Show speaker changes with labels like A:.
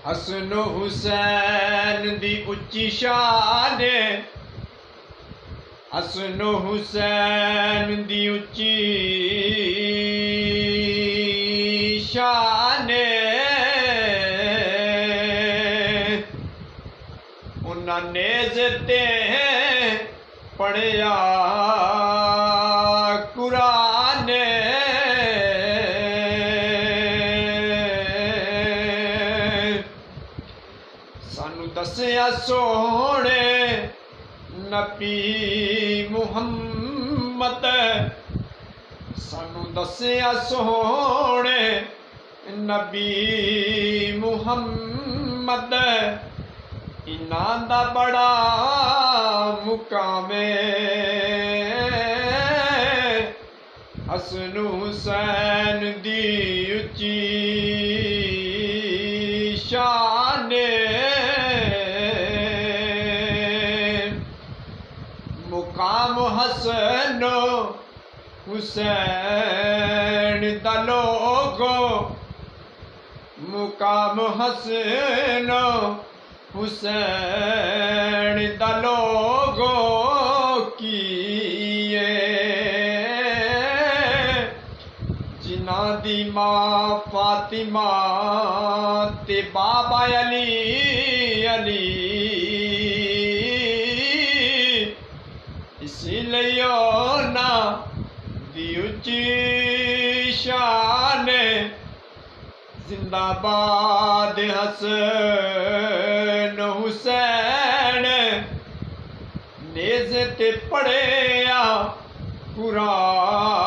A: हसन हुसैन दी उच्ची शान, हसन हुसैन दी उच्ची शान, उन्हें नेज़े ते पढ़िया कुरान, सानू दसिया सोहने नबी मुहम्मद, सानू दसिया सोहने नबी मुहम्मद, इन्हां दा बड़ा मुकाम हसन हुसैन दी उच्ची शान, मुकाम हसन हुसैन दा लोगो, मुकाम हसन हुसैन दा लोगो कीए, जिन्हां दी मां फातिमा ते बाबा अली, इसलिए उन्हां दी उच्ची शान, जिंदाबाद हसन हुसैन, नेज़े ते पढ़िया कुरान।